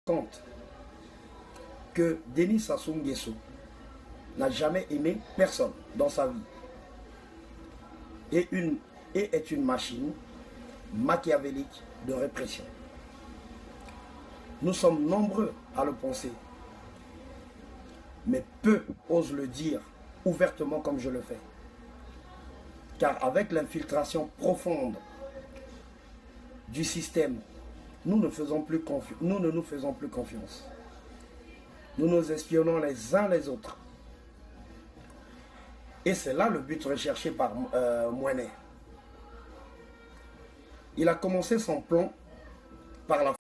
compte que Denis Sassou Nguesso n'a jamais aimé personne dans sa vie et est une machine machiavélique de répression. Nous sommes nombreux à le penser, mais peu osent le dire ouvertement comme je le fais. Car avec l'infiltration profonde du système, nous ne nous faisons plus confiance. Nous nous espionnons les uns les autres. Et c'est là le but recherché par Mouenet. Il a commencé son plan par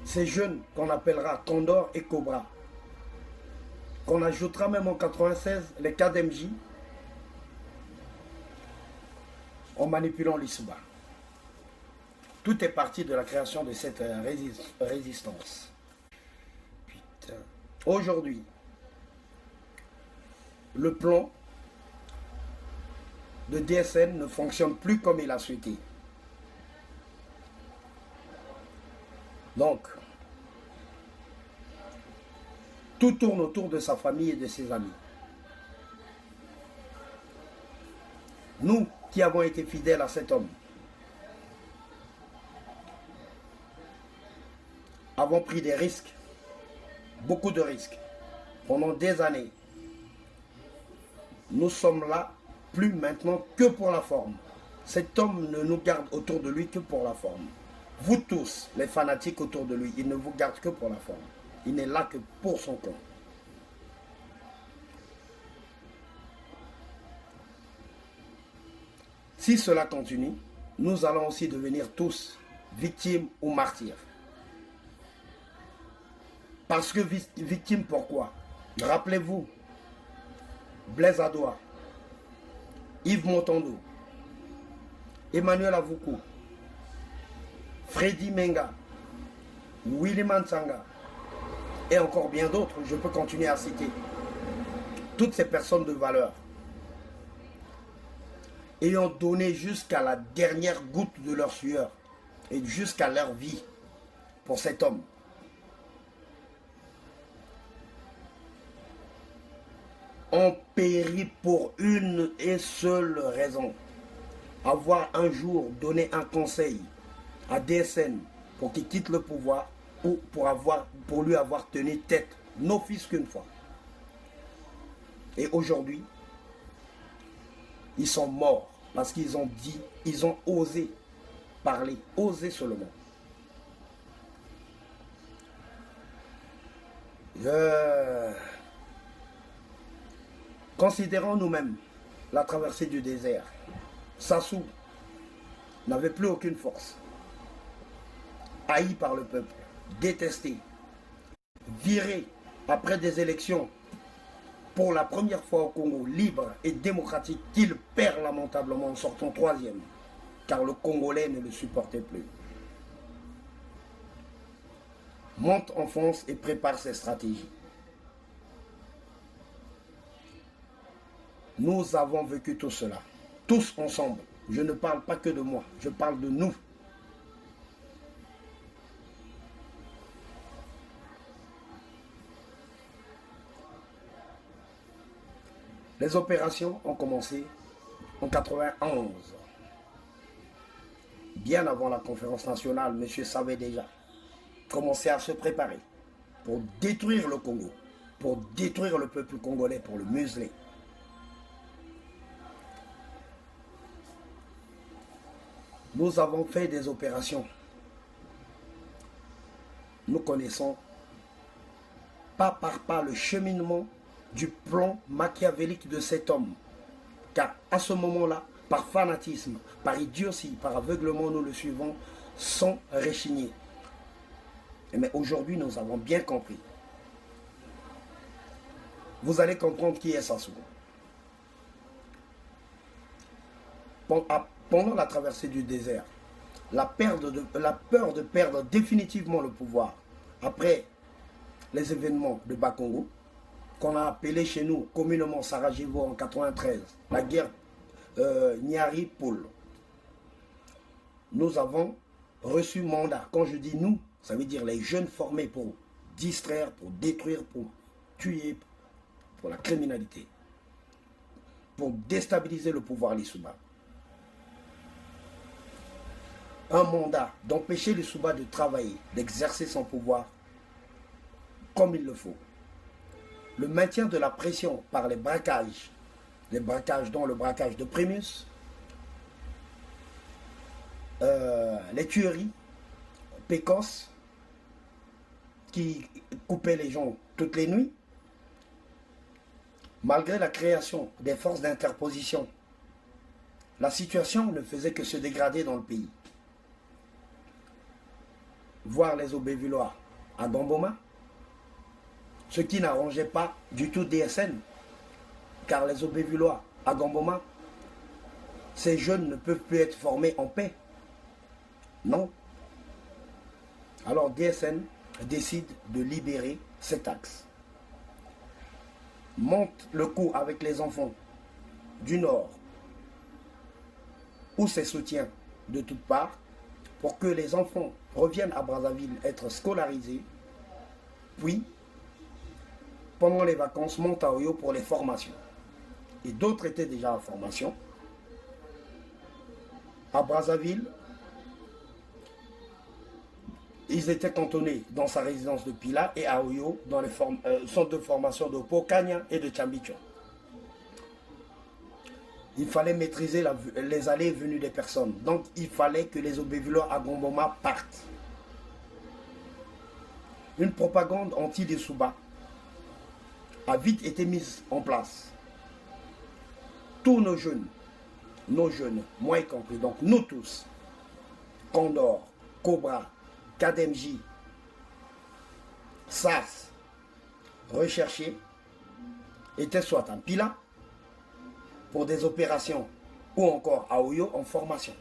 ces jeunes qu'on appellera Condor et Cobra, qu'on ajoutera même en 96 les KDMJ, en manipulant l'ISUBA. Tout est parti de la création de cette résistance. Putain. Aujourd'hui, le plan de DSN ne fonctionne plus comme il a souhaité. Donc, tout tourne autour de sa famille et de ses amis. Nous qui avons été fidèles à cet homme, avons pris des risques, beaucoup de risques, pendant des années. Nous sommes là, plus maintenant que pour la forme. Cet homme ne nous garde autour de lui que pour la forme. Vous tous, les fanatiques autour de lui, il ne vous garde que pour la forme. Il n'est là que pour son camp. Si cela continue, nous allons aussi devenir tous victimes ou martyrs. Parce que victimes, pourquoi? Rappelez-vous, Blaise Adoua, Yves Motondo, Emmanuel Avoukou, Freddy Menga, Willy Mansanga et encore bien d'autres, je peux continuer à citer. Toutes ces personnes de valeur ayant donné jusqu'à la dernière goutte de leur sueur et jusqu'à leur vie pour cet homme. Ont péri pour une et seule raison. Avoir un jour donné un conseil à DSN pour qu'il quitte le pouvoir ou pour lui avoir tenu tête, n'office qu'une fois. Et aujourd'hui, ils sont morts parce qu'ils ont dit, ils ont osé parler, osé seulement. Considérons nous-mêmes la traversée du désert. Sassou n'avait plus aucune force. Haï par le peuple, détesté, viré après des élections pour la première fois au Congo, libre et démocratique, qu'il perd lamentablement en sortant troisième, car le Congolais ne le supportait plus. Monte en France et prépare ses stratégies. Nous avons vécu tout cela, tous ensemble. Je ne parle pas que de moi, je parle de nous. Les opérations ont commencé en 91. Bien avant la conférence nationale, monsieur savait déjà commencer à se préparer pour détruire le Congo, pour détruire le peuple congolais, pour le museler. Nous avons fait des opérations. Nous connaissons pas par pas le cheminement du plan machiavélique de cet homme. Car à ce moment-là, par fanatisme, par idiotie, par aveuglement, nous le suivons sans rechigner. Mais aujourd'hui, nous avons bien compris. Vous allez comprendre qui est Sassou. Pendant la traversée du désert, la peur de perdre définitivement le pouvoir, après les événements de Bakongo, qu'on a appelé chez nous communément Sarajevo en 93, la guerre Nyari-Poul, nous avons reçu mandat. Quand je dis nous, Ça veut dire les jeunes formés pour distraire, pour détruire, pour tuer, pour la criminalité, pour déstabiliser le pouvoir Lissouba. Un mandat d'empêcher Lissouba de travailler, d'exercer son pouvoir comme il le faut. Le maintien de la pression par les braquages dont le braquage de Primus, les tueries, Pécos, qui coupaient les gens toutes les nuits, malgré la création des forces d'interposition, la situation ne faisait que se dégrader dans le pays. Voir les Obévillois à Gamboma, ce qui n'arrangeait pas du tout DSN, car les Obévillois à Gamboma, ces jeunes ne peuvent plus être formés en paix. Non. Alors DSN décide de libérer cet axe. Monte le coup avec les enfants du Nord ou ses soutiens de toutes parts pour que les enfants reviennent à Brazzaville être scolarisés, puis pendant les vacances montent à Oyo pour les formations. Et d'autres étaient déjà en formation. À Brazzaville, ils étaient cantonnés dans sa résidence de Pila et à Oyo dans les centres de formation de Pokanya et de Tchambicho. Il fallait maîtriser les allées et venues des personnes. Donc il fallait que les Obévillois à Gamboma partent. Une propagande anti-Lissouba a vite été mise en place. Tous nos jeunes, moi y compris, donc nous tous, Condor, Cobra, KDMJ, SAS, recherchés, étaient soit en Pila pour des opérations ou encore à Oyo en formation.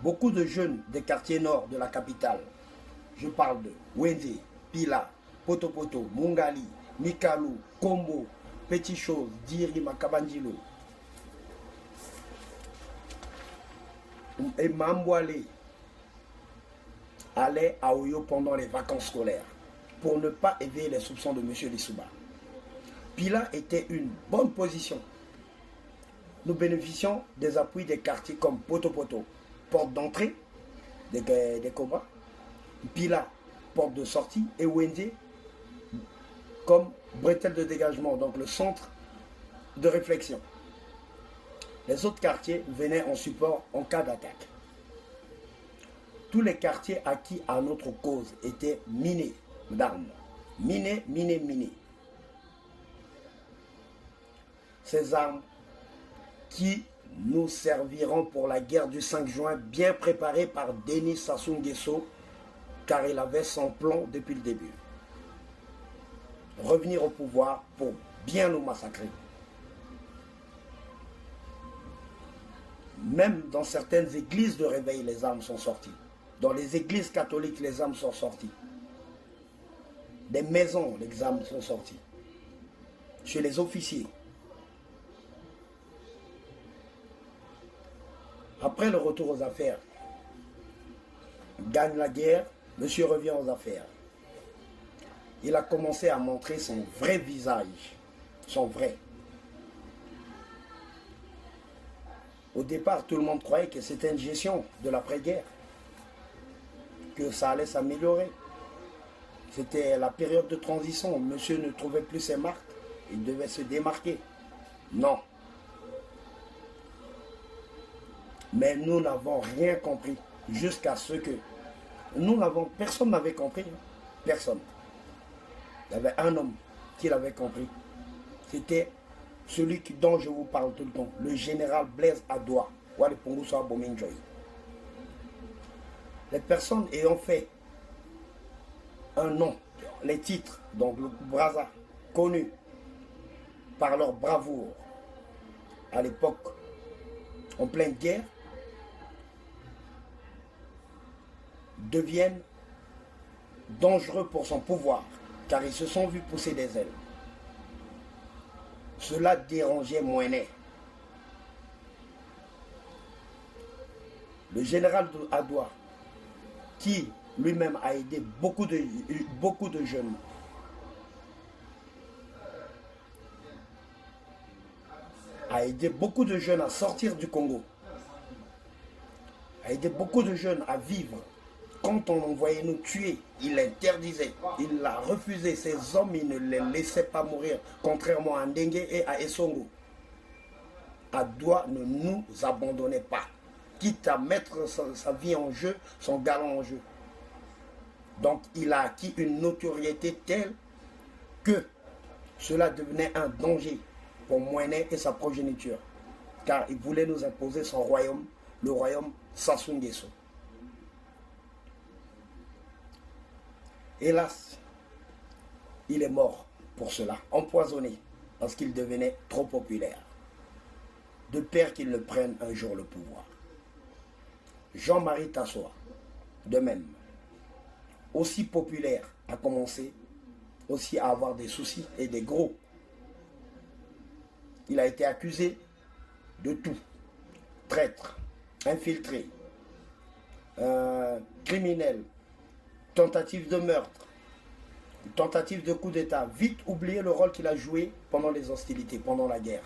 Beaucoup de jeunes des quartiers nord de la capitale, je parle de Wende, Pila, Potopoto, Mungali, Mikalu, Kombo, Petit Chose, Diri, Makabandilo et Mambouale allaient à Oyo pendant les vacances scolaires pour ne pas éveiller les soupçons de M. Lissouba. Pila était une bonne position. Nous bénéficions des appuis des quartiers comme Potopoto, porte d'entrée des Cobras, Pila, porte de sortie, et Wende comme bretelle de dégagement, donc le centre de réflexion. Les autres quartiers venaient en support en cas d'attaque. Tous les quartiers acquis à notre cause étaient minés d'armes. Minés. Ces armes qui nous serviront pour la guerre du 5 juin, bien préparée par Denis Sassou Nguesso, car il avait son plan depuis le début. Revenir au pouvoir pour bien nous massacrer. Même dans certaines églises de réveil, les armes sont sorties. Dans les églises catholiques, les armes sont sorties. Des maisons, les armes sont sorties. Chez les officiers. Après le retour aux affaires, gagne la guerre, monsieur revient aux affaires. Il a commencé à montrer son vrai visage, son vrai. Au départ, tout le monde croyait que c'était une gestion de l'après-guerre, que ça allait s'améliorer. C'était la période de transition, monsieur ne trouvait plus ses marques, il devait se démarquer. Non. Mais nous n'avons rien compris, jusqu'à ce que personne n'avait compris, personne. Il y avait un homme qui l'avait compris. C'était celui dont je vous parle tout le temps, le général Blaise Adoua. Les personnes ayant fait un nom, les titres, donc le Brazza, connus par leur bravoure à l'époque, en pleine guerre, deviennent dangereux pour son pouvoir, car ils se sont vus pousser des ailes. Cela dérangeait Moinet. Le général Adoua, qui lui-même a aidé beaucoup de jeunes. A aidé beaucoup de jeunes à sortir du Congo. A aidé beaucoup de jeunes à vivre. Quand on envoyait nous tuer, il interdisait, il l'a refusé. Ces hommes, il ne les laissait pas mourir, contrairement à Ndengue et à Essongo. Adoua ne nous abandonnait pas, quitte à mettre sa vie en jeu, son galon en jeu. Donc il a acquis une notoriété telle que cela devenait un danger pour Mouéné et sa progéniture, car il voulait nous imposer son royaume, le royaume Sassou Nguesso. Hélas, il est mort pour cela, empoisonné, parce qu'il devenait trop populaire. De peur qu'il ne prenne un jour le pouvoir. Jean-Marie Tassoua, de même, aussi populaire, a commencé aussi à avoir des soucis et des gros. Il a été accusé de tout. Traître, infiltré, criminel, tentative de meurtre, tentative de coup d'État. Vite oublié le rôle qu'il a joué pendant les hostilités, pendant la guerre.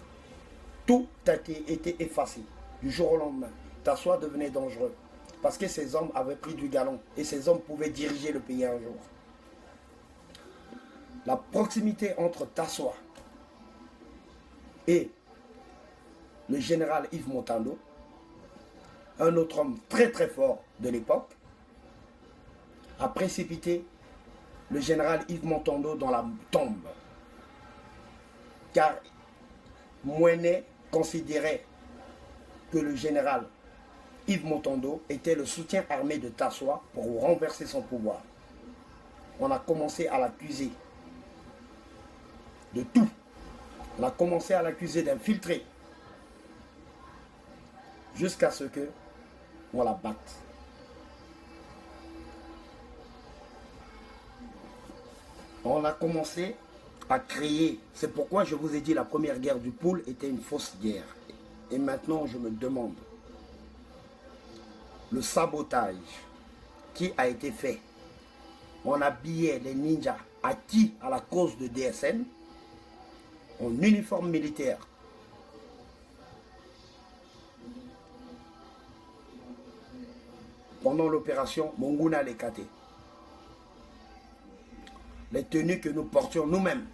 Tout a été effacé du jour au lendemain. Tassoua devenait dangereux parce que ces hommes avaient pris du galon et ces hommes pouvaient diriger le pays un jour. La proximité entre Tassoua et le général Yves Montando, un autre homme très très fort de l'époque, a précipité le général Yves Montando dans la tombe. Car Mouéné considérait que le général Yves Montando était le soutien armé de Tassoua pour renverser son pouvoir. On a commencé à l'accuser de tout. On a commencé à l'accuser d'infiltrer jusqu'à ce que on la batte. On a commencé à créer. C'est pourquoi je vous ai dit la première guerre du Poul était une fausse guerre. Et maintenant, je me demande le sabotage qui a été fait. On habillait les ninjas acquis à la cause de DSN en uniforme militaire. Pendant l'opération Monguna Lekate. Les tenues que nous portions nous-mêmes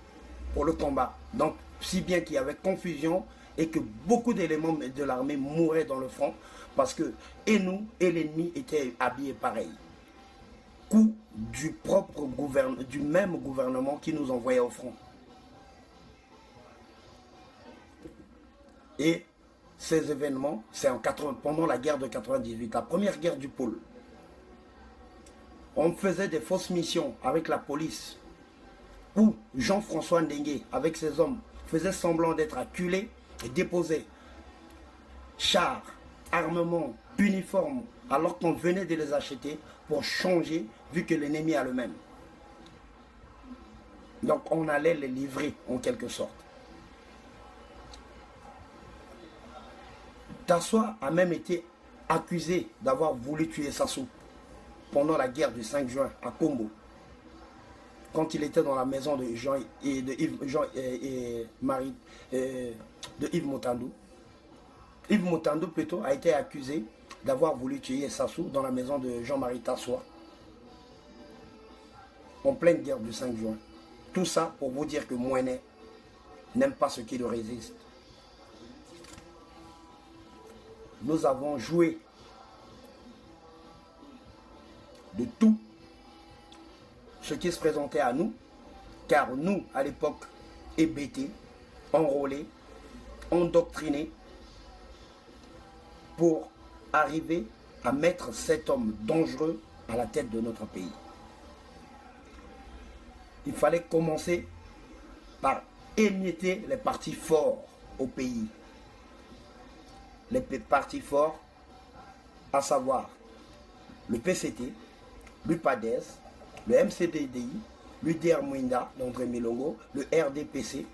pour le combat. Donc, si bien qu'il y avait confusion et que beaucoup d'éléments de l'armée mouraient dans le front parce que et nous et l'ennemi étaient habillés pareil. Coup du même gouvernement qui nous envoyait au front. Et ces événements, c'est pendant la guerre de 98, la première guerre du pôle. On faisait des fausses missions avec la police où Jean-François Ndengue, avec ses hommes, faisait semblant d'être acculé et déposait chars, armements, uniformes, alors qu'on venait de les acheter pour changer, vu que l'ennemi a le même. Donc on allait les livrer en quelque sorte. Tassoua a même été accusé d'avoir voulu tuer Sassou pendant la guerre du 5 juin à Kombo. Quand il était dans la maison de Yves Montando. Yves Montando plutôt a été accusé d'avoir voulu tuer Sassou dans la maison de Jean-Marie Tassoua en pleine guerre du 5 juin. Tout ça pour vous dire que Mouéné n'aime pas ce qui le résiste. Nous avons joué de tout ce qui se présentait à nous, car nous, à l'époque, hébétés, enrôlés, endoctrinés, pour arriver à mettre cet homme dangereux à la tête de notre pays. Il fallait commencer par émietter les partis forts au pays. Les partis forts, à savoir le PCT, l'UPADES, le MCDDI, l'UDR Mouinda d'André Milongo, le RDPC,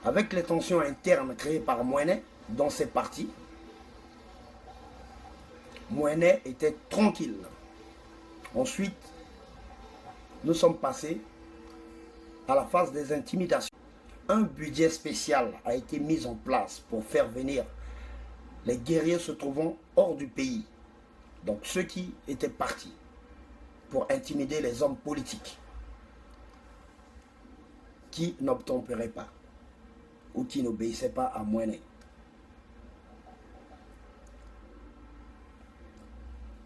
Avec les tensions internes créées par Mouenet dans ses partis, Mouenet était tranquille. Ensuite, nous sommes passés à la phase des intimidations. Un budget spécial a été mis en place pour faire venir les guerriers se trouvant hors du pays. Donc ceux qui étaient partis pour intimider les hommes politiques qui n'obtempéraient pas ou qui n'obéissaient pas à Mouenet.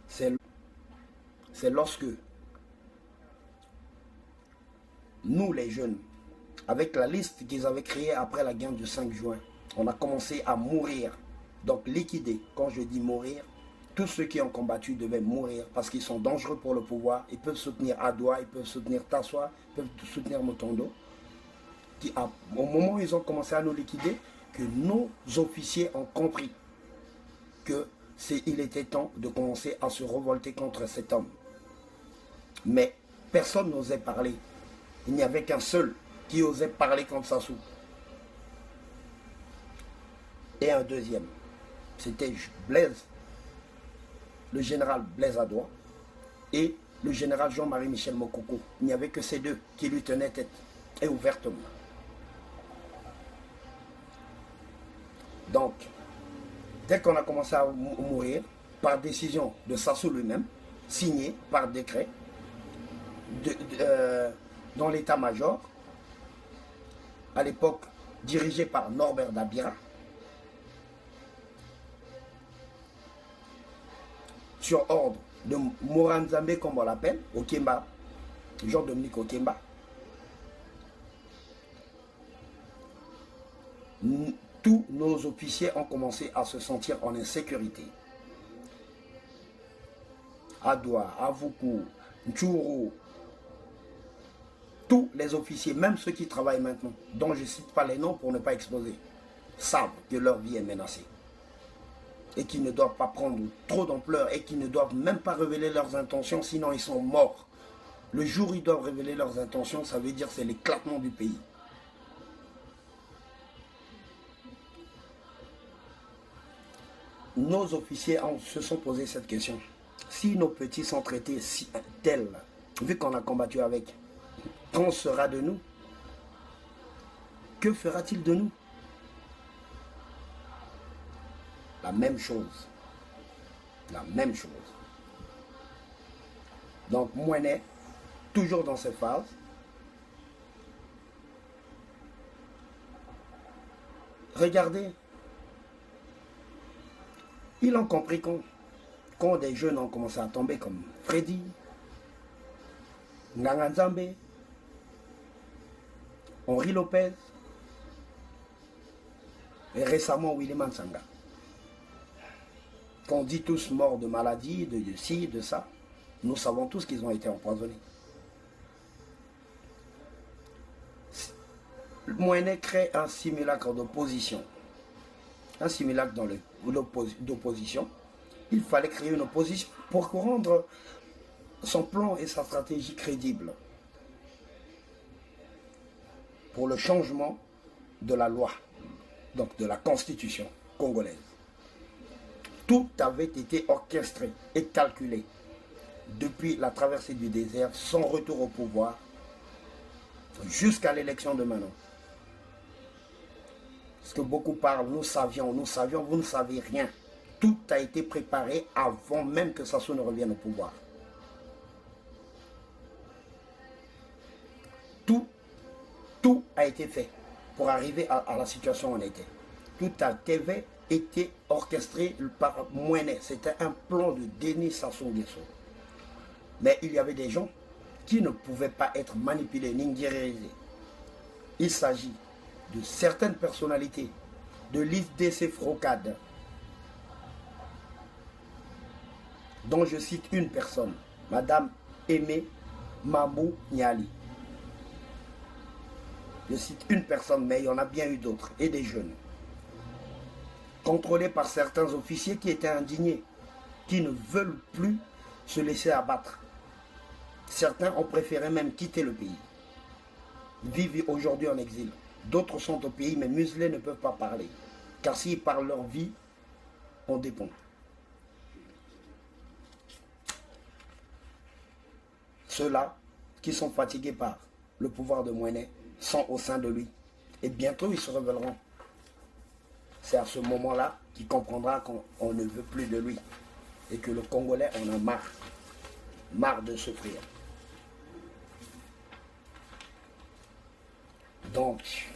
C'est lorsque nous les jeunes, avec la liste qu'ils avaient créée après la guerre du 5 juin, on a commencé à mourir. Donc liquider, quand je dis mourir, tous ceux qui ont combattu devaient mourir parce qu'ils sont dangereux pour le pouvoir. Ils peuvent soutenir Adoua, ils peuvent soutenir Tassoua, ils peuvent soutenir Motondo. Au moment où ils ont commencé à nous liquider, que nos officiers ont compris qu'il était temps de commencer à se révolter contre cet homme. Mais personne n'osait parler. Il n'y avait qu'un seul qui osait parler contre Sassou. Et un deuxième. C'était Blaise, le général Blaise Adoua et le général Jean-Marie Michel Mokoko. Il n'y avait que ces deux qui lui tenaient tête, et ouvertement. Donc, dès qu'on a commencé à mourir, par décision de Sassou lui-même, signé par décret, dans l'état-major, à l'époque dirigé par Norbert Dabira, sur ordre de Moranzambe, comme on l'appelle, Okemba, Jean-Dominique Okemba, tous nos officiers ont commencé à se sentir en insécurité. Adoua, Avoukou, Ntchourou, tous les officiers, même ceux qui travaillent maintenant, dont je ne cite pas les noms pour ne pas exposer, savent que leur vie est menacée. Et qu'ils ne doivent pas prendre trop d'ampleur et qu'ils ne doivent même pas révéler leurs intentions, sinon ils sont morts. Le jour où ils doivent révéler leurs intentions, ça veut dire que c'est l'éclatement du pays. Nos officiers se sont posé cette question. Si nos petits sont traités tels, vu qu'on a combattu avec, qu'en sera de nous? Que fera-t-il de nous? La même chose. La même chose. Donc Mouenet, toujours dans cette phase, regardez, ils ont compris quand des jeunes ont commencé à tomber comme Freddy, Nganganzambe, Henri Lopez et récemment Willy Mansanga. Qu'on dit tous morts de maladie, de ci, de ça, nous savons tous qu'ils ont été empoisonnés. Mouenet crée un simulacre d'opposition. Un simulacre d'opposition. Il fallait créer une opposition pour rendre son plan et sa stratégie crédibles. Pour le changement de la loi, donc de la constitution congolaise. Tout avait été orchestré et calculé depuis la traversée du désert, son retour au pouvoir, jusqu'à l'élection de Manon. Parce que beaucoup parlent, nous savions, vous ne savez rien. Tout a été préparé avant même que Sassou ne revienne au pouvoir. Tout a été fait pour arriver à la situation où on était. Tout avait été orchestré par Mouenet. C'était un plan de Denis Sassou Nguesso. Mais il y avait des gens qui ne pouvaient pas être manipulés ni guerririsés. Il s'agit de certaines personnalités, de l'IDC Frocade, dont je cite une personne, Madame Aimé Mabou Niali. Je cite une personne, mais il y en a bien eu d'autres, et des jeunes. Contrôlés par certains officiers qui étaient indignés, qui ne veulent plus se laisser abattre. Certains ont préféré même quitter le pays. Vivent aujourd'hui en exil. D'autres sont au pays, mais muselés ne peuvent pas parler. Car s'ils parlent leur vie, on dépend. Ceux-là qui sont fatigués par le pouvoir de Mouéné sont au sein de lui. Et bientôt, ils se révéleront. C'est à ce moment-là qu'il comprendra qu'on ne veut plus de lui. Et que le Congolais en a marre. Marre de souffrir. Donc,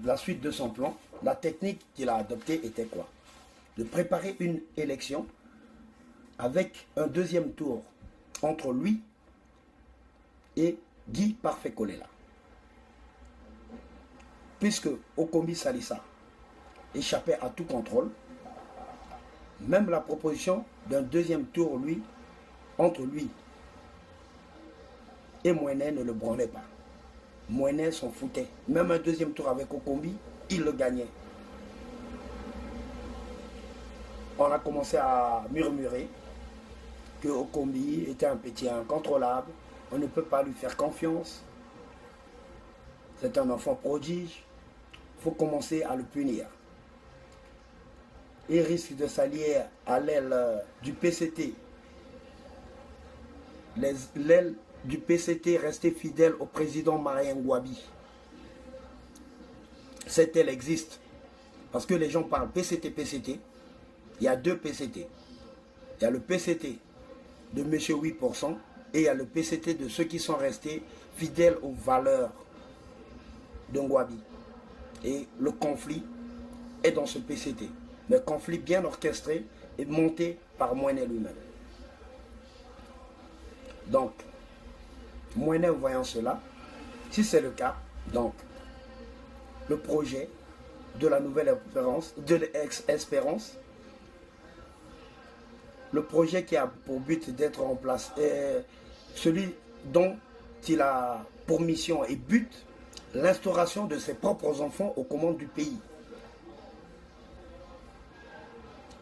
la suite de son plan, la technique qu'il a adoptée était quoi? De préparer une élection avec un deuxième tour entre lui et Guy Parfait Kolela. Puisque Okombi Salissa échappait à tout contrôle, même la proposition d'un deuxième tour, entre lui et Mouéné ne le branlait pas. Mouéné s'en foutait. Même un deuxième tour avec Okombi, il le gagnait. On a commencé à murmurer que Okombi était un petit incontrôlable. On ne peut pas lui faire confiance. C'est un enfant prodige. Il faut commencer à le punir. Il risque de s'allier à l'aile du PCT. L'aile du PCT restée fidèle au président Marien Ngouabi. Cette aile existe. Parce que les gens parlent PCT, PCT. Il y a deux PCT. Il y a le PCT de M. 8% et il y a le PCT de ceux qui sont restés fidèles aux valeurs de Ngouabi. Et le conflit est dans ce PCT. Mais conflit bien orchestré et monté par Mouéné lui-même. Donc, Mouéné voyant cela, si c'est le cas, donc, le projet de la nouvelle espérance, le projet qui a pour but d'être en place, celui dont il a pour mission et but l'instauration de ses propres enfants aux commandes du pays.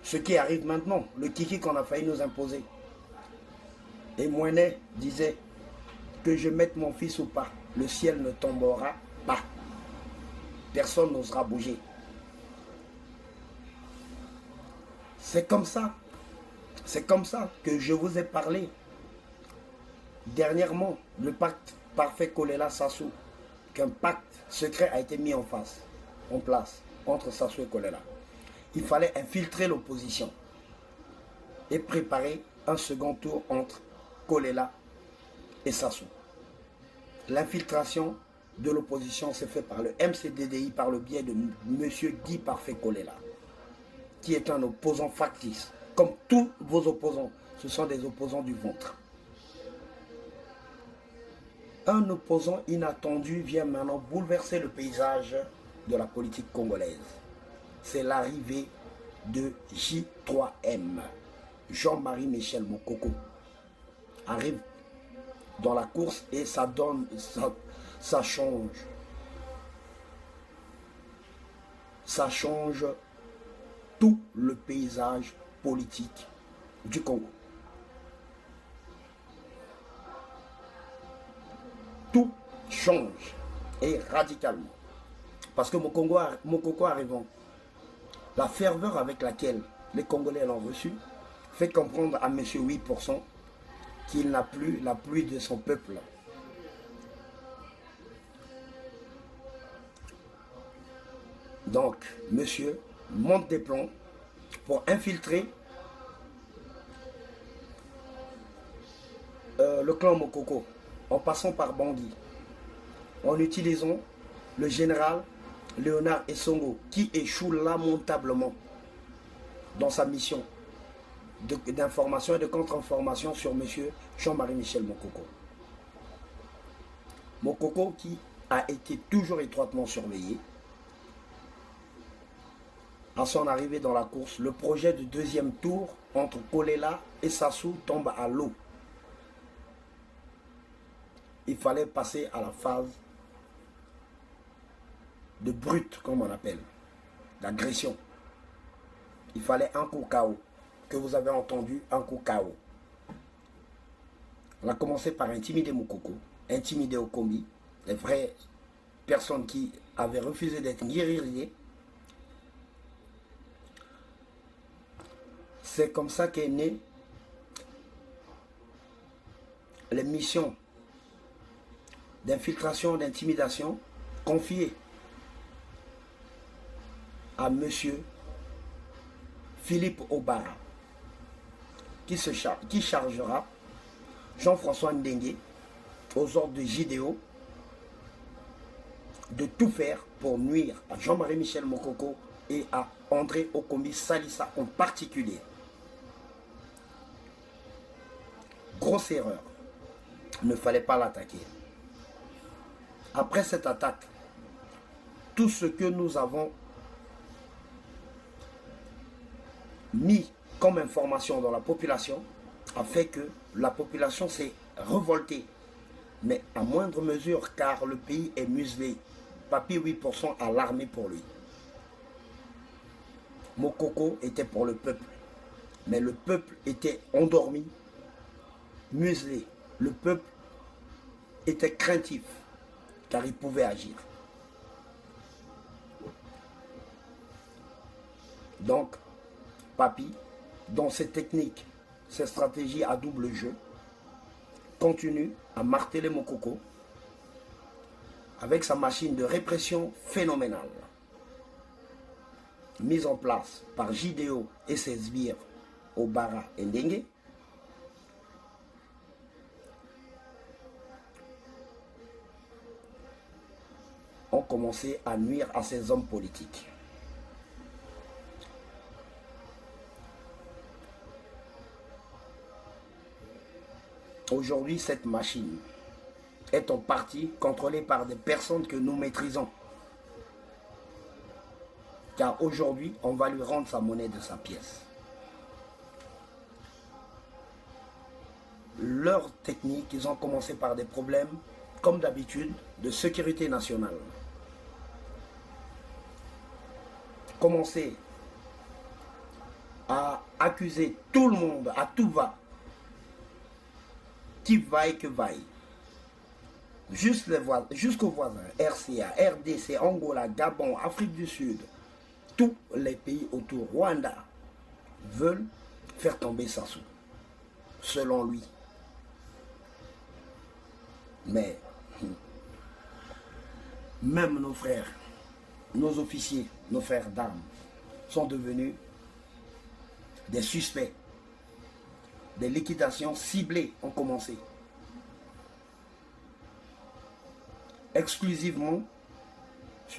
Ce qui arrive maintenant, le kiki qu'on a failli nous imposer. Et Mouéné disait que je mette mon fils ou pas, le ciel ne tombera pas. Personne n'osera bouger. C'est comme ça que je vous ai parlé dernièrement, le pacte Parfait Kolela Sassou, qu'un pacte secret a été mis en place entre Sassou et Kolela. Il fallait infiltrer l'opposition et préparer un second tour entre Kolela et Sassou. L'infiltration de l'opposition s'est faite par le MCDDI par le biais de M. Guy Parfait Kolela, qui est un opposant factice. Comme tous vos opposants, ce sont des opposants du ventre. Un opposant inattendu vient maintenant bouleverser le paysage de la politique congolaise. C'est l'arrivée de J3M. Jean-Marie Michel Mokoko arrive dans la course et ça change. Ça change tout le paysage politique du Congo. Tout change et radicalement. Parce que Mokoko arrivant, la ferveur avec laquelle les Congolais l'ont reçu fait comprendre à M. 8% qu'il n'a plus la pluie de son peuple. Donc, monsieur monte des plans pour infiltrer le clan Mokoko en passant par Bangui, en utilisant le général Léonard Essongo qui échoue lamentablement dans sa mission d'information et de contre-information sur M. Jean-Marie Michel Mokoko. Mokoko qui a été toujours étroitement surveillé. À son arrivée dans la course, le projet du deuxième tour entre Kolela et Sassou tombe à l'eau. Il fallait passer à la phase de brute, comme on appelle, d'agression. Il fallait un coup KO, que vous avez entendu, un coup KO. On a commencé par intimider Mokoko, intimider Okombi, les vrais personnes qui avaient refusé d'être guerriers. C'est comme ça qu'est née les missions d'infiltration, d'intimidation confiées à monsieur Philippe Obara, qui chargera Jean-François Ndengue aux ordres de JDO de tout faire pour nuire à Jean-Marie Michel Mokoko et à André Okombi Salissa en particulier. Grosse erreur. Il ne fallait pas l'attaquer. Après cette attaque, tout ce que nous avons mis comme information dans la population a fait que la population s'est révoltée. Mais à moindre mesure, car le pays est muselé. Papi 8% à l'armée pour lui. Mokoko était pour le peuple. Mais le peuple était endormi, muselé. Le peuple était craintif, car il pouvait agir. Donc, Papi, dans ses techniques, ses stratégies à double jeu, continue à marteler Mokoko avec sa machine de répression phénoménale, mise en place par JDO et ses sbires Obara et Ndengue. Ont commencé à nuire à ces hommes politiques. Aujourd'hui, cette machine est en partie contrôlée par des personnes que nous maîtrisons. Car aujourd'hui, on va lui rendre sa monnaie de sa pièce. Leur technique, ils ont commencé par des problèmes, comme d'habitude, de sécurité nationale. Commencer à accuser tout le monde, à tout va, qui vaille que vaille, jusqu'aux voisins, RCA, RDC, Angola, Gabon, Afrique du Sud, tous les pays autour, Rwanda, veulent faire tomber Sassou, selon lui. Mais même nos frères, nos officiers, nos frères d'armes sont devenus des suspects. Des liquidations ciblées ont commencé. Exclusivement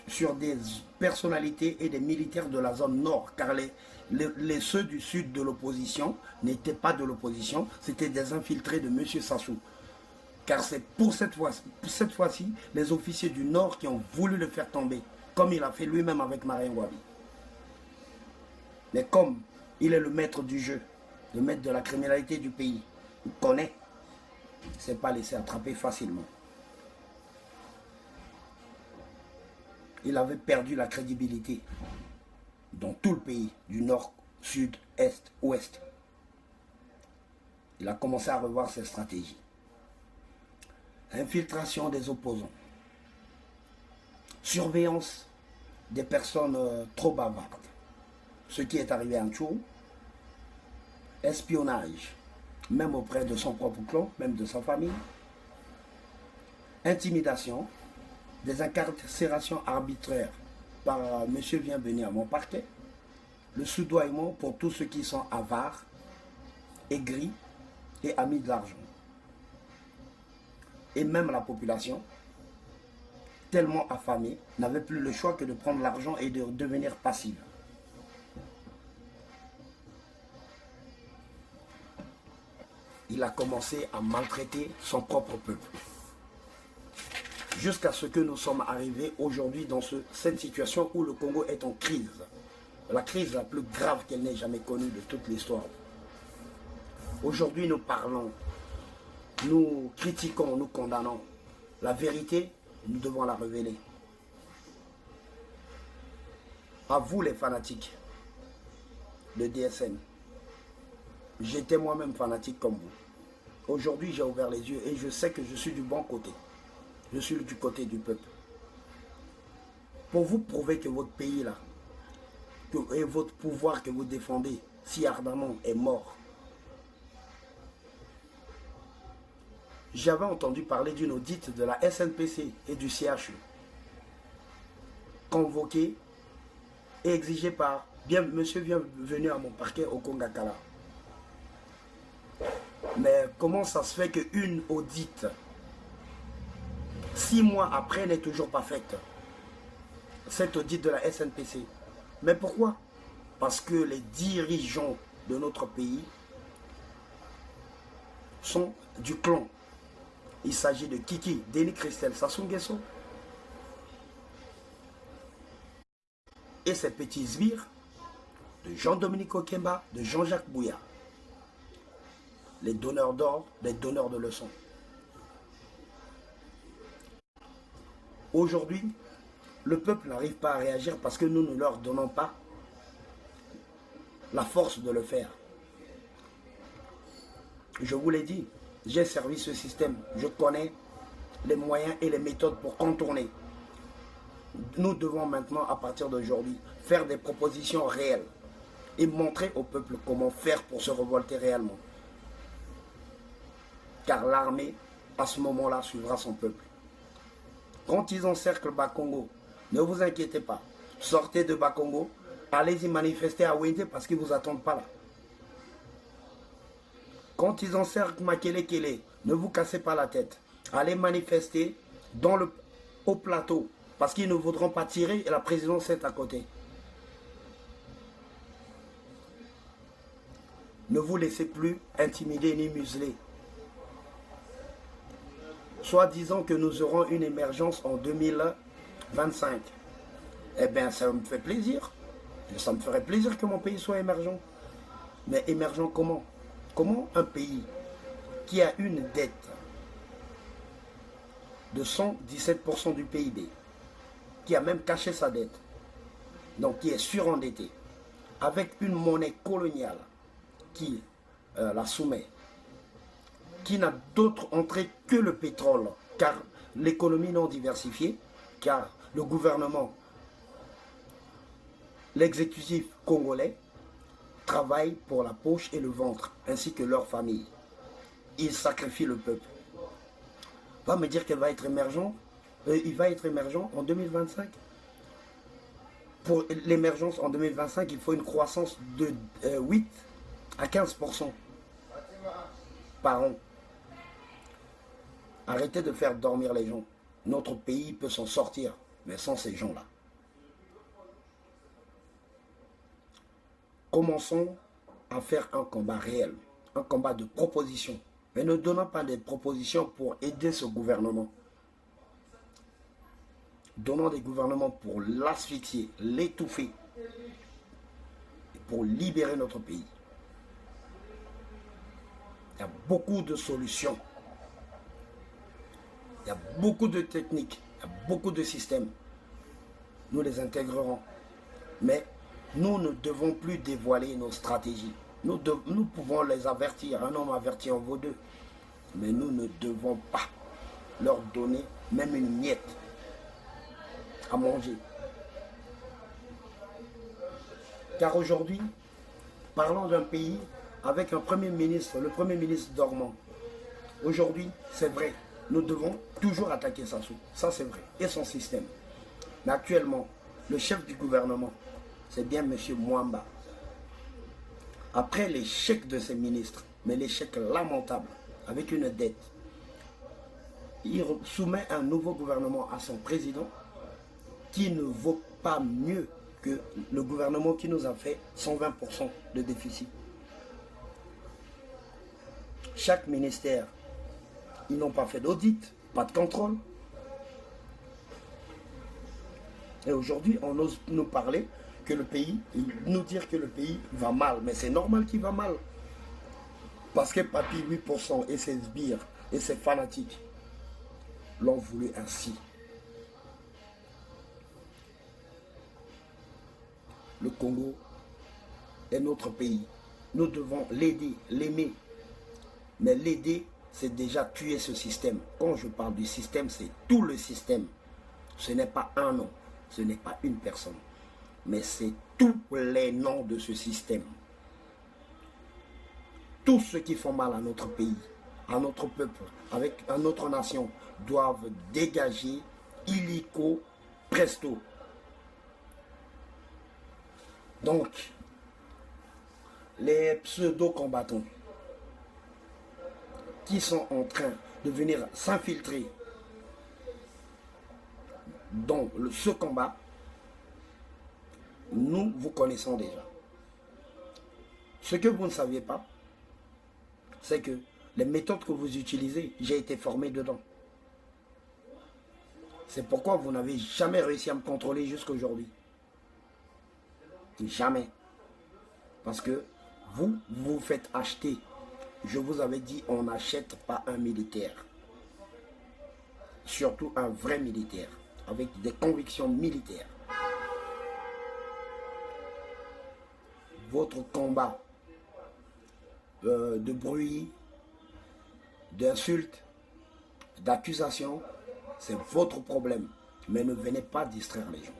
sur des personnalités et des militaires de la zone nord, car ceux du sud de l'opposition n'étaient pas de l'opposition, c'était des infiltrés de M. Sassou. Car c'est pour cette fois-ci les officiers du nord qui ont voulu le faire tomber, comme il a fait lui-même avec Marien Wabi. Mais comme il est le maître du jeu, le maître de la criminalité du pays, il connaît, il ne s'est pas laissé attraper facilement. Il avait perdu la crédibilité dans tout le pays, du nord, sud, est, ouest. Il a commencé à revoir ses stratégies. Infiltration des opposants. Surveillance des personnes trop bavardes. Ce qui est arrivé à Ntchou. Espionnage, même auprès de son propre clan, même de sa famille. Intimidation. Des incarcérations arbitraires par monsieur vient venir à mon parquet. Le soudoiement pour tous ceux qui sont avares, aigris et amis de l'argent. Et même la population, tellement affamée, n'avait plus le choix que de prendre l'argent et de devenir passive. Il a commencé à maltraiter son propre peuple. Jusqu'à ce que nous sommes arrivés aujourd'hui dans cette situation où le Congo est en crise. La crise la plus grave qu'elle n'ait jamais connue de toute l'histoire. Aujourd'hui, nous parlons, nous critiquons, nous condamnons. La vérité, nous devons la révéler. À vous les fanatiques de DSN. J'étais moi-même fanatique comme vous. Aujourd'hui, j'ai ouvert les yeux et je sais que je suis du bon côté. Je suis du côté du peuple. pour vous prouver que votre pays là, et votre pouvoir que vous défendez si ardemment est mort. J'avais entendu parler d'une audite de la SNPC et du CHU, convoquée et exigée par, bien, monsieur venu à mon parquet au Kongakala. Mais comment ça se fait qu'une audite, 6 mois après, n'est toujours pas faite? Cette audite de la SNPC. Mais pourquoi? Parce que les dirigeants de notre pays sont du clan. Il s'agit de Kiki, Denis Christel, Sassou Nguesso et ses petits sbires de Jean-Dominique Okemba, de Jean-Jacques Bouya. Les donneurs d'ordre, les donneurs de leçons. Aujourd'hui, le peuple n'arrive pas à réagir parce que nous ne leur donnons pas la force de le faire. Je vous l'ai dit, j'ai servi ce système. Je connais les moyens et les méthodes pour contourner. Nous devons maintenant, à partir d'aujourd'hui, faire des propositions réelles et montrer au peuple comment faire pour se révolter réellement. Car l'armée, à ce moment-là, suivra son peuple. Quand ils encerclent Bakongo, ne vous inquiétez pas. Sortez de Bakongo, allez-y manifester à Wende parce qu'ils ne vous attendent pas là. Quand ils encerclent Makele-Kele, ne vous cassez pas la tête. Allez manifester au plateau parce qu'ils ne voudront pas tirer et la présidence est à côté. Ne vous laissez plus intimider ni museler. Soit disant que nous aurons une émergence en 2025. Eh bien, ça me fait plaisir. Ça me ferait plaisir que mon pays soit émergent. Mais émergent comment? Comment un pays qui a une dette de 117% du PIB, qui a même caché sa dette, donc qui est surendetté, avec une monnaie coloniale qui la soumet, qui n'a d'autre entrée que le pétrole, car l'économie non diversifiée, car le gouvernement, l'exécutif congolais, travaille pour la poche et le ventre, ainsi que leur famille. Ils sacrifient le peuple. Va me dire qu'elle va être émergent, il va être émergent en 2025. Pour l'émergence en 2025, il faut une croissance de 8 à 15% par an. Arrêtez de faire dormir les gens. Notre pays peut s'en sortir, mais sans ces gens-là. Commençons à faire un combat réel, un combat de propositions. Mais ne donnons pas des propositions pour aider ce gouvernement. Donnons des gouvernements pour l'asphyxier, l'étouffer, pour libérer notre pays. Il y a beaucoup de solutions. Il y a beaucoup de techniques, il y a beaucoup de systèmes. Nous les intégrerons. Mais nous ne devons plus dévoiler nos stratégies. Nous pouvons les avertir. Un homme averti en vaut deux. Mais nous ne devons pas leur donner même une miette à manger. Car aujourd'hui, parlons d'un pays avec un premier ministre, le premier ministre dormant. Aujourd'hui, c'est vrai, nous devons toujours attaquer Sassou. Ça, c'est vrai. Et son système. Mais actuellement, le chef du gouvernement, c'est bien M. Mwamba. Après l'échec de ses ministres, mais l'échec lamentable, avec une dette, il soumet un nouveau gouvernement à son président qui ne vaut pas mieux que le gouvernement qui nous a fait 120% de déficit. Chaque ministère, ils n'ont pas fait d'audit, pas de contrôle. Et aujourd'hui, on ose nous parler que le pays, nous dire que le pays va mal. Mais c'est normal qu'il va mal. Parce que Papy 8% et ses sbires et ses fanatiques l'ont voulu ainsi. Le Congo est notre pays. Nous devons l'aider, l'aimer. Mais l'aider, c'est déjà tuer ce système. Quand je parle du système, c'est tout le système. Ce n'est pas un nom. ce n'est pas une personne, mais c'est tous les noms de ce système. Tous ceux qui font mal à notre pays, à notre peuple, à notre nation, doivent dégager illico presto. Donc, les pseudo-combattants qui sont en train de venir s'infiltrer dans ce combat, nous vous connaissons déjà. Ce que vous ne saviez pas, c'est que les méthodes que vous utilisez, j'ai été formé dedans. C'est pourquoi vous n'avez jamais réussi à me contrôler jusqu'à aujourd'hui. Jamais. Parce que vous vous faites acheter. Je vous avais dit, on n'achète pas un militaire. Surtout un vrai militaire, avec des convictions militaires. Votre combat de bruit, d'insultes, d'accusations, c'est votre problème. Mais ne venez pas distraire les gens.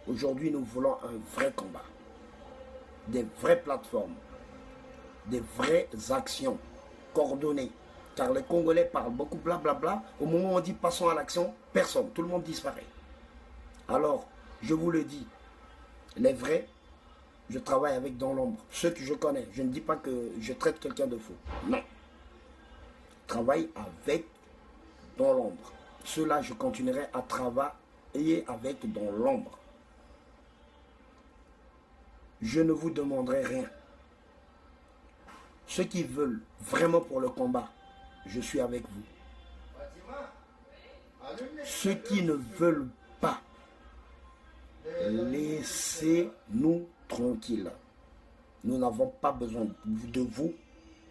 Aujourd'hui, nous voulons un vrai combat, des vraies plateformes, des vraies actions coordonnées. Car les Congolais parlent beaucoup blablabla. Au moment où on dit passons à l'action, personne, tout le monde disparaît. Alors, je vous le dis, les vrais, je travaille avec dans l'ombre. Ceux que je connais, je ne dis pas que je traite quelqu'un de faux. Non. Je travaille avec dans l'ombre. Ceux-là, je continuerai à travailler avec dans l'ombre. Je ne vous demanderai rien. Ceux qui veulent vraiment pour le combat, je suis avec vous. Ceux qui ne veulent pas, laissez-nous tranquilles. Nous n'avons pas besoin de vous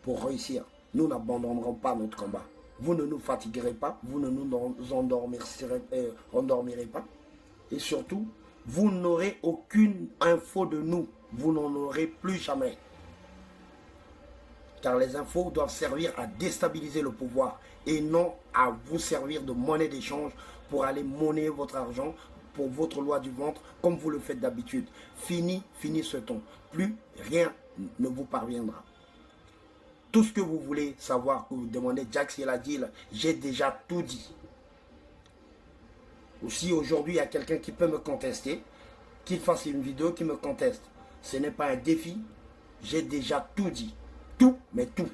pour réussir. Nous n'abandonnerons pas notre combat. Vous ne nous fatiguerez pas, vous ne nous endormirez pas. Et surtout, vous n'aurez aucune info de nous. Vous n'en aurez plus jamais. Car les infos doivent servir à déstabiliser le pouvoir et non à vous servir de monnaie d'échange pour aller monnayer votre argent pour votre loi du ventre comme vous le faites d'habitude. Fini ce ton. Plus rien ne vous parviendra. Tout ce que vous voulez savoir, que vous demandez, Jack, s'il a dit, j'ai déjà tout dit. Ou si aujourd'hui il y a quelqu'un qui peut me contester, qu'il fasse une vidéo qui me conteste. Ce n'est pas un défi, j'ai déjà tout dit. Tout, mais tout.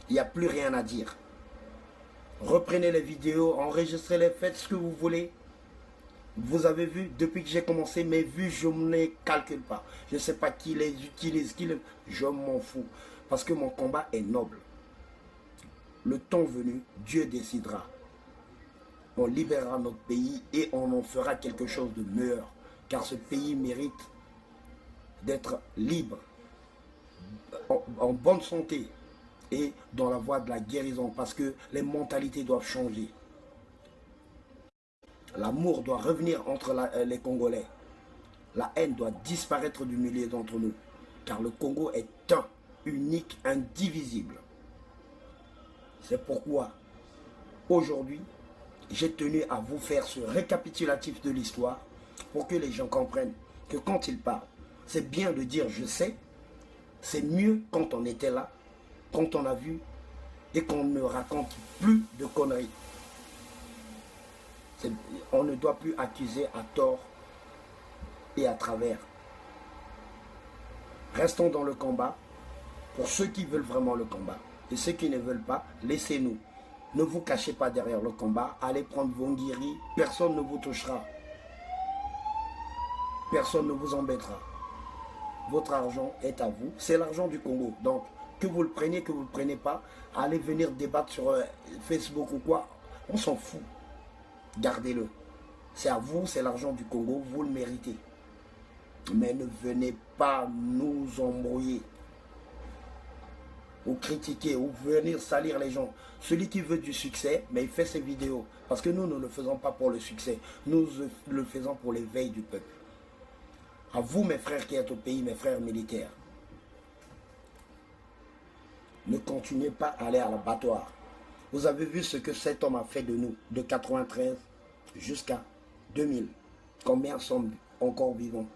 Il n'y a plus rien à dire. Reprenez les vidéos, enregistrez-les, faites ce que vous voulez. Vous avez vu, depuis que j'ai commencé, mes vues, je ne les calcule pas. Je ne sais pas qui les utilise, je m'en fous. Parce que mon combat est noble. Le temps venu, Dieu décidera. On libérera notre pays et on en fera quelque chose de meilleur. Car ce pays mérite d'être libre, en bonne santé et dans la voie de la guérison. Parce que les mentalités doivent changer. L'amour doit revenir entre les Congolais. La haine doit disparaître du milieu d'entre nous. Car le Congo est un, unique, indivisible. C'est pourquoi, aujourd'hui, j'ai tenu à vous faire ce récapitulatif de l'histoire pour que les gens comprennent que quand ils parlent, c'est bien de dire je sais, c'est mieux quand on était là, quand on a vu et qu'on ne raconte plus de conneries. On ne doit plus accuser à tort et à travers. Restons dans le combat pour ceux qui veulent vraiment le combat. Et ceux qui ne veulent pas, laissez-nous. Ne vous cachez pas derrière le combat. Allez prendre vos guéris. Personne ne vous touchera. Personne ne vous embêtera. Votre argent est à vous. C'est l'argent du Congo. Donc, que vous le preniez, que vous ne le prenez pas, allez venir débattre sur Facebook ou quoi. On s'en fout. Gardez-le. C'est à vous, c'est l'argent du Congo. Vous le méritez. Mais ne venez pas nous embrouiller. Ou critiquer, ou venir salir les gens. Celui qui veut du succès, mais il fait ses vidéos. Parce que nous ne le faisons pas pour le succès. Nous le faisons pour l'éveil du peuple. À vous, mes frères qui êtes au pays, mes frères militaires. Ne continuez pas à aller à l'abattoir. Vous avez vu ce que cet homme a fait de nous, de 93 jusqu'à 2000. Combien sont encore vivants?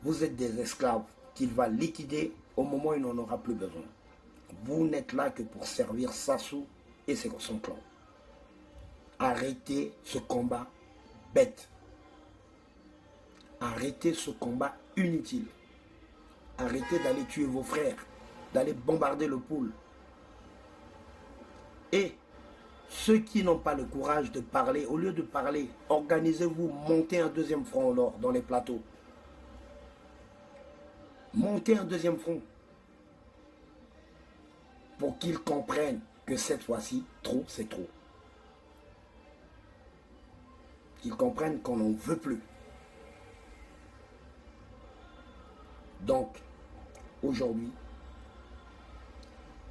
Vous êtes des esclaves qu'il va liquider au moment où il n'en aura plus besoin. Vous n'êtes là que pour servir Sassou et son clan. Arrêtez ce combat bête. Arrêtez ce combat inutile. Arrêtez d'aller tuer vos frères, d'aller bombarder le pool. Et ceux qui n'ont pas le courage de parler, au lieu de parler, organisez-vous, montez un deuxième front au nord, dans les plateaux. Montez un deuxième front. Pour qu'ils comprennent que cette fois-ci, trop, c'est trop. Qu'ils comprennent qu'on n'en veut plus. Donc, aujourd'hui,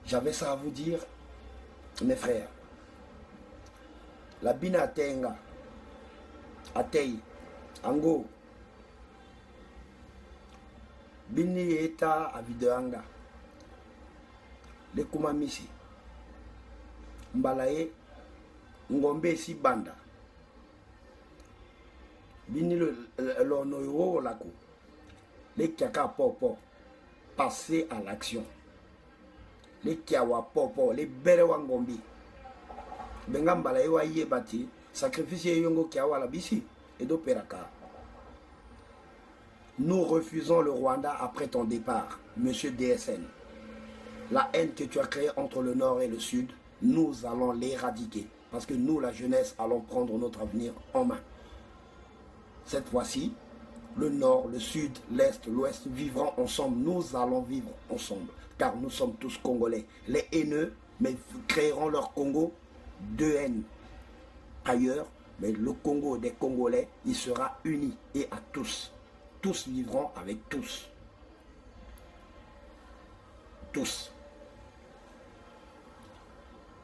j'avais ça à vous dire, mes frères. La bina tenga, atei, ango, bini eta avideanga, le kumamisi, mbalaye, ngombe si banda, bini le noyo lako, les kaka popo, passer à l'action, les kiawa popo, les berewangombi. Bengambala ewa yebati sacrifice yongo kiawa la bisi et d'opéraka. Nous refusons le Rwanda après ton départ, monsieur DSN. La haine que tu as créée entre le nord et le sud, nous allons l'éradiquer. Parce que nous, la jeunesse, allons prendre notre avenir en main. Cette fois-ci, le nord, le sud, l'est, l'ouest vivront ensemble. Nous allons vivre ensemble. Car nous sommes tous Congolais. Les haineux, mais créeront leur Congo de haine ailleurs, mais le Congo des Congolais, il sera uni et à tous. Tous vivront avec tous. Tous.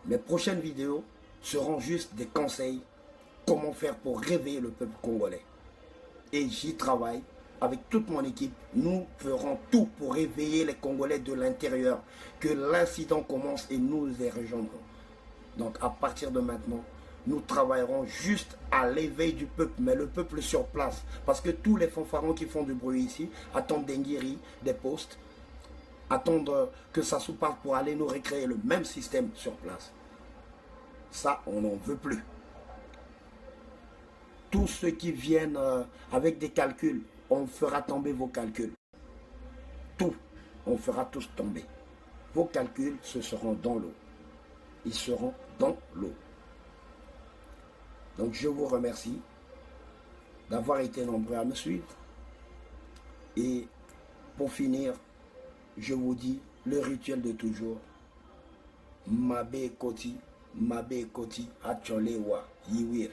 Mes prochaines vidéos seront juste des conseils comment faire pour réveiller le peuple congolais. Et j'y travaille avec toute mon équipe. Nous ferons tout pour réveiller les Congolais de l'intérieur. Que l'incident commence et nous les rejoindrons. Donc à partir de maintenant, nous travaillerons juste à l'éveil du peuple, mais le peuple sur place. Parce que tous les fanfarons qui font du bruit ici attendent des guéris, des postes, attendent que ça se passe pour aller nous recréer le même système sur place. Ça, on n'en veut plus. Tous ceux qui viennent avec des calculs, on fera tomber vos calculs. Tout, on fera tous tomber. Vos calculs, ce seront dans l'eau. Ils seront dans l'eau. Donc je vous remercie d'avoir été nombreux à me suivre. Et pour finir, je vous dis le rituel de toujours. Mabe koti, achole wa, yiwir.